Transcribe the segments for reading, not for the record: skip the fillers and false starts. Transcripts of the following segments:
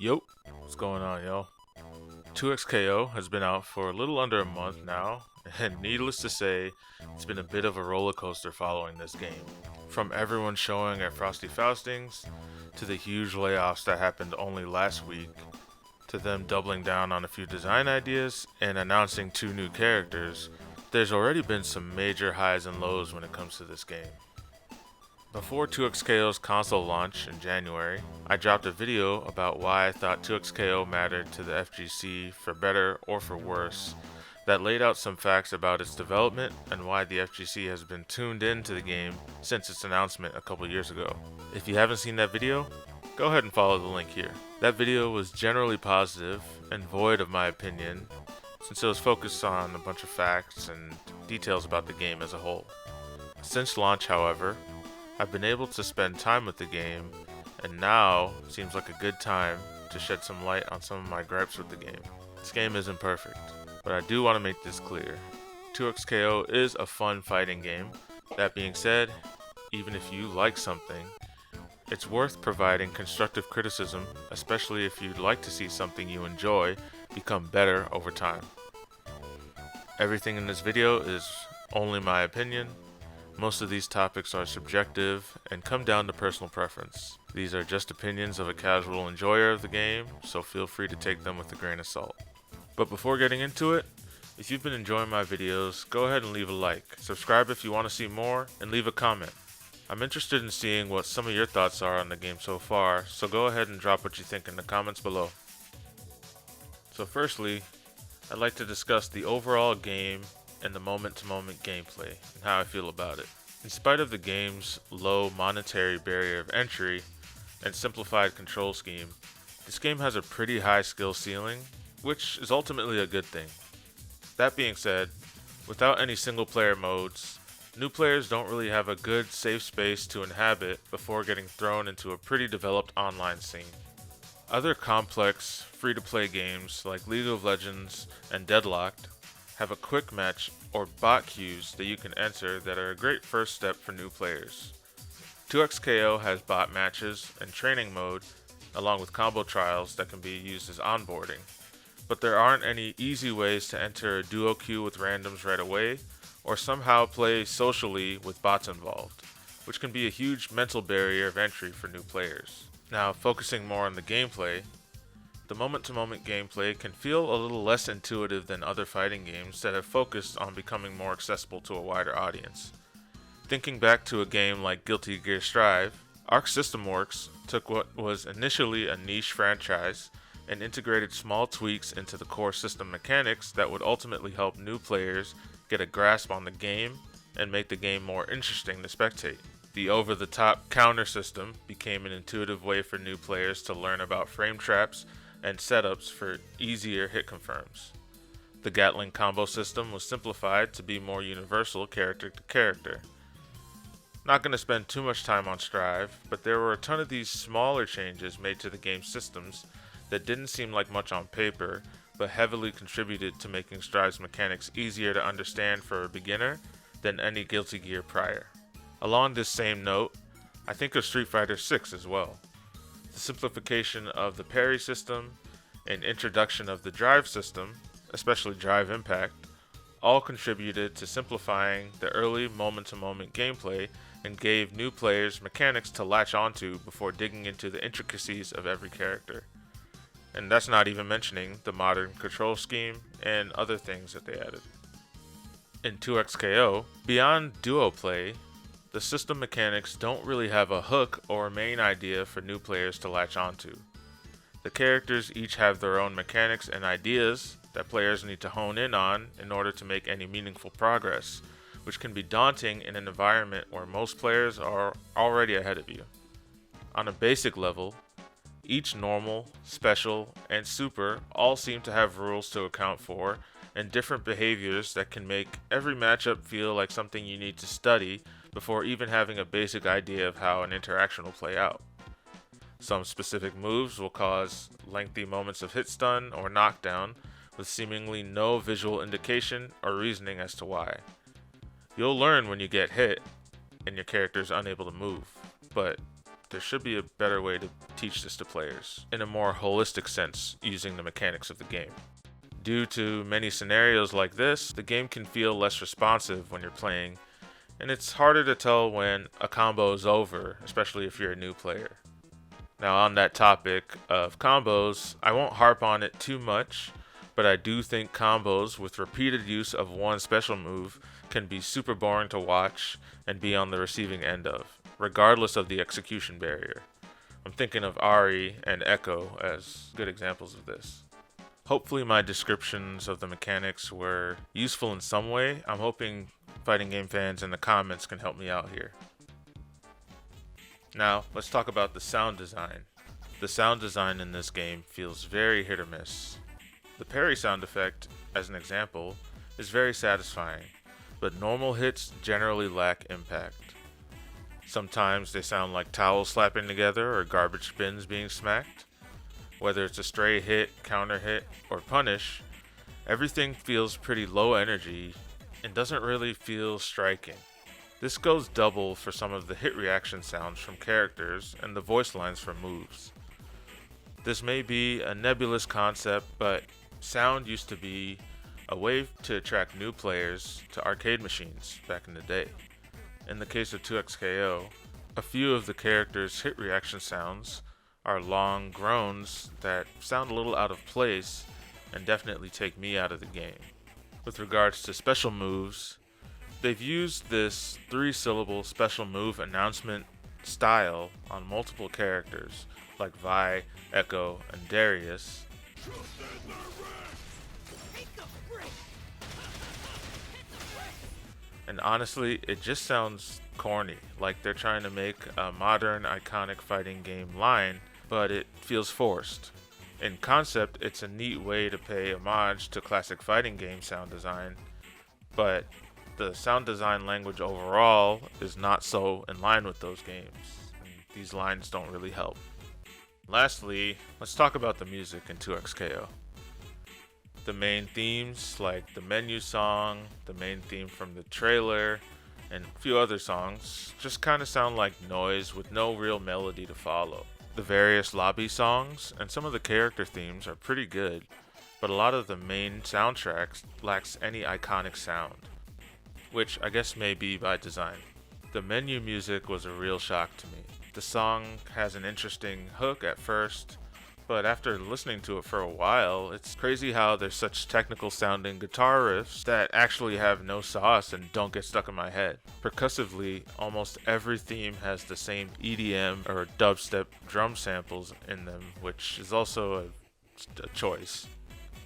Yo, what's going on, yo? 2XKO has been out for a little under a month now, and needless to say, it's been a bit of a roller coaster following this game. From everyone showing at Frosty Faustings, to the huge layoffs that happened only last week, to them doubling down on a few design ideas and announcing two new characters, there's already been some major highs and lows when it comes to this game. Before 2XKO's console launch in January, I dropped a video about why I thought 2XKO mattered to the FGC for better or for worse, that laid out some facts about its development and why the FGC has been tuned into the game since its announcement a couple years ago. If you haven't seen that video, go ahead and follow the link here. That video was generally positive and void of my opinion, since it was focused on a bunch of facts and details about the game as a whole. Since launch, however, I've been able to spend time with the game, and now seems like a good time to shed some light on some of my gripes with the game. This game isn't perfect, but I do want to make this clear. 2XKO is a fun fighting game. That being said, even if you like something, it's worth providing constructive criticism, especially if you'd like to see something you enjoy become better over time. Everything in this video is only my opinion. Most of these topics are subjective and come down to personal preference. These are just opinions of a casual enjoyer of the game, so feel free to take them with a grain of salt. But before getting into it, if you've been enjoying my videos, go ahead and leave a like, subscribe if you want to see more, and leave a comment. I'm interested in seeing what some of your thoughts are on the game so far, so go ahead and drop what you think in the comments below. So firstly, I'd like to discuss the overall game and the moment-to-moment gameplay and how I feel about it. In spite of the game's low monetary barrier of entry and simplified control scheme, this game has a pretty high skill ceiling, which is ultimately a good thing. That being said, without any single-player modes, new players don't really have a good safe space to inhabit before getting thrown into a pretty developed online scene. Other complex, free-to-play games like League of Legends and Deadlocked have a quick match or bot queues that you can enter that are a great first step for new players. 2XKO has bot matches and training mode along with combo trials that can be used as onboarding, but there aren't any easy ways to enter a duo queue with randoms right away or somehow play socially with bots involved, which can be a huge mental barrier of entry for new players. Now, focusing more on the gameplay, the moment-to-moment gameplay can feel a little less intuitive than other fighting games that have focused on becoming more accessible to a wider audience. Thinking back to a game like Guilty Gear Strive, Arc System Works took what was initially a niche franchise and integrated small tweaks into the core system mechanics that would ultimately help new players get a grasp on the game and make the game more interesting to spectate. The over-the-top counter system became an intuitive way for new players to learn about frame traps and setups for easier hit confirms. The Gatling combo system was simplified to be more universal character to character. Not going to spend too much time on Strive, but there were a ton of these smaller changes made to the game's systems that didn't seem like much on paper, but heavily contributed to making Strive's mechanics easier to understand for a beginner than any Guilty Gear prior. Along this same note, I think of Street Fighter 6 as well. The simplification of the parry system and introduction of the drive system, especially drive impact, all contributed to simplifying the early moment-to-moment gameplay and gave new players mechanics to latch onto before digging into the intricacies of every character. And that's not even mentioning the modern control scheme and other things that they added. In 2XKO, beyond duo play, the system mechanics don't really have a hook or a main idea for new players to latch onto. The characters each have their own mechanics and ideas that players need to hone in on in order to make any meaningful progress, which can be daunting in an environment where most players are already ahead of you. On a basic level, each normal, special, and super all seem to have rules to account for and different behaviors that can make every matchup feel like something you need to study before even having a basic idea of how an interaction will play out. Some specific moves will cause lengthy moments of hit stun or knockdown with seemingly no visual indication or reasoning as to why. You'll learn when you get hit and your character is unable to move, but there should be a better way to teach this to players, in a more holistic sense, using the mechanics of the game. Due to many scenarios like this, the game can feel less responsive when you're playing, and it's harder to tell when a combo is over, especially if you're a new player. Now, on that topic of combos, I won't harp on it too much, but I do think combos with repeated use of one special move can be super boring to watch and be on the receiving end of, regardless of the execution barrier. I'm thinking of Ari and Echo as good examples of this. Hopefully my descriptions of the mechanics were useful in some way. I'm hoping fighting game fans in the comments can help me out here. Now, let's talk about the sound design. The sound design in this game feels very hit or miss. The parry sound effect, as an example, is very satisfying, but normal hits generally lack impact. Sometimes they sound like towels slapping together or garbage bins being smacked. Whether it's a stray hit, counter hit, or punish, everything feels pretty low energy and doesn't really feel striking. This goes double for some of the hit reaction sounds from characters and the voice lines from moves. This may be a nebulous concept, but sound used to be a way to attract new players to arcade machines back in the day. In the case of 2XKO, a few of the characters' hit reaction sounds are long groans that sound a little out of place and definitely take me out of the game. With regards to special moves, they've used this 3-syllable special move announcement style on multiple characters like Vi, Echo, and Darius. And honestly, it just sounds corny, like they're trying to make a modern iconic fighting game line, but it feels forced. In concept, it's a neat way to pay homage to classic fighting game sound design, but the sound design language overall is not so in line with those games, and these lines don't really help. Lastly, let's talk about the music in 2XKO. The main themes, like the menu song, the main theme from the trailer, and a few other songs, just kind of sound like noise with no real melody to follow. The various lobby songs and some of the character themes are pretty good, but a lot of the main soundtracks lacks any iconic sound, which I guess may be by design. The menu music was a real shock to me. The song has an interesting hook at first, but after listening to it for a while, it's crazy how there's such technical sounding guitar riffs that actually have no sauce and don't get stuck in my head. Percussively, almost every theme has the same EDM or dubstep drum samples in them, which is also a choice.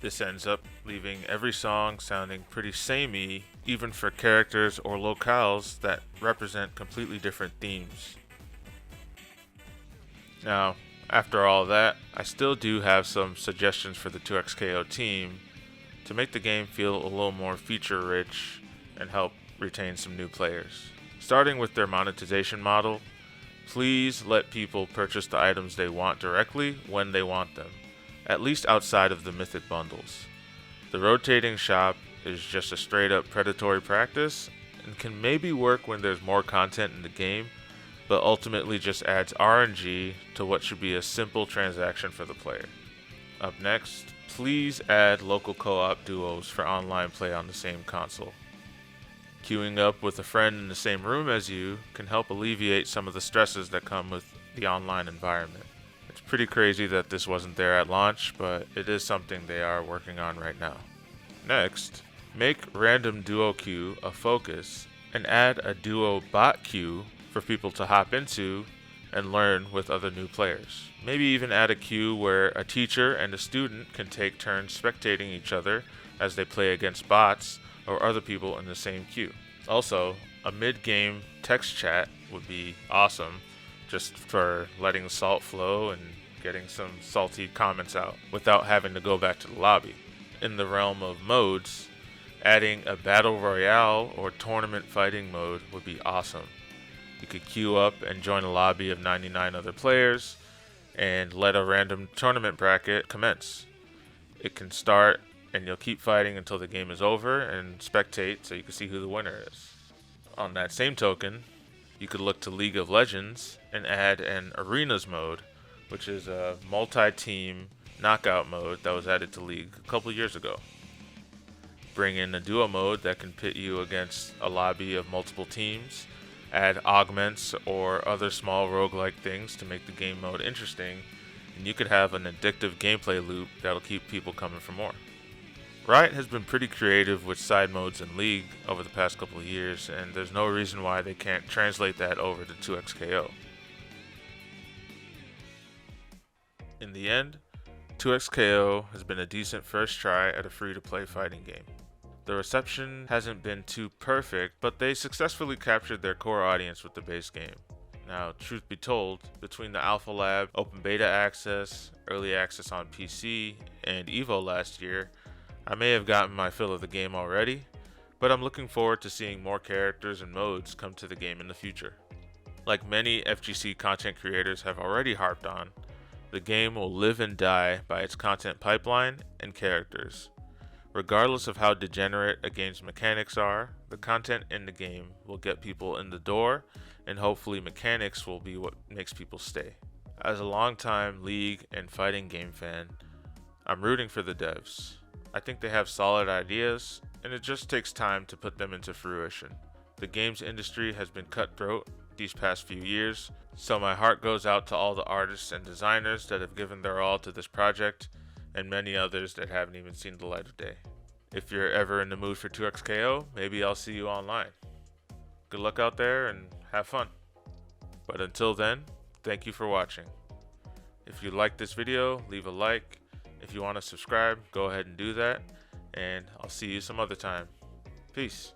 This ends up leaving every song sounding pretty samey, even for characters or locales that represent completely different themes. Now, after all that, I still do have some suggestions for the 2XKO team to make the game feel a little more feature-rich and help retain some new players. Starting with their monetization model, please let people purchase the items they want directly when they want them, at least outside of the mythic bundles. The rotating shop is just a straight-up predatory practice and can maybe work when there's more content in the game, but ultimately just adds RNG to what should be a simple transaction for the player. Up next, please add local co-op duos for online play on the same console. Queuing up with a friend in the same room as you can help alleviate some of the stresses that come with the online environment. It's pretty crazy that this wasn't there at launch, but it is something they are working on right now. Next, make random duo queue a focus and add a duo bot queue for people to hop into and learn with other new players. Maybe even add a queue where a teacher and a student can take turns spectating each other as they play against bots or other people in the same queue. Also, a mid-game text chat would be awesome, just for letting salt flow and getting some salty comments out without having to go back to the lobby. In the realm of modes, adding a battle royale or tournament fighting mode would be awesome. You could queue up and join a lobby of 99 other players and let a random tournament bracket commence. It can start and you'll keep fighting until the game is over and spectate so you can see who the winner is. On that same token, You could look to League of Legends and add an Arenas mode, which is a multi-team knockout mode that was added to League a couple years ago. Bring in a duo mode that can pit you against a lobby of multiple teams, add augments or other small roguelike things to make the game mode interesting, and you could have an addictive gameplay loop that'll keep people coming for more. Riot has been pretty creative with side modes in League over the past couple of years, and there's no reason why they can't translate that over to 2XKO. In the end, 2XKO has been a decent first try at a free-to-play fighting game. The reception hasn't been too perfect, but they successfully captured their core audience with the base game. Now, truth be told, between the Alpha Lab, Open Beta Access, Early Access on PC, and EVO last year, I may have gotten my fill of the game already, but I'm looking forward to seeing more characters and modes come to the game in the future. Like many FGC content creators have already harped on, the game will live and die by its content pipeline and characters. Regardless of how degenerate a game's mechanics are, the content in the game will get people in the door, and hopefully mechanics will be what makes people stay. As a longtime League and fighting game fan, I'm rooting for the devs. I think they have solid ideas, and it just takes time to put them into fruition. The games industry has been cutthroat these past few years, so my heart goes out to all the artists and designers that have given their all to this project, and many others that haven't even seen the light of day. If you're ever in the mood for 2XKO, maybe I'll see you online. Good luck out there and have fun. But until then, thank you for watching. If you liked this video, leave a like. If you want to subscribe, go ahead and do that, and I'll see you some other time. Peace.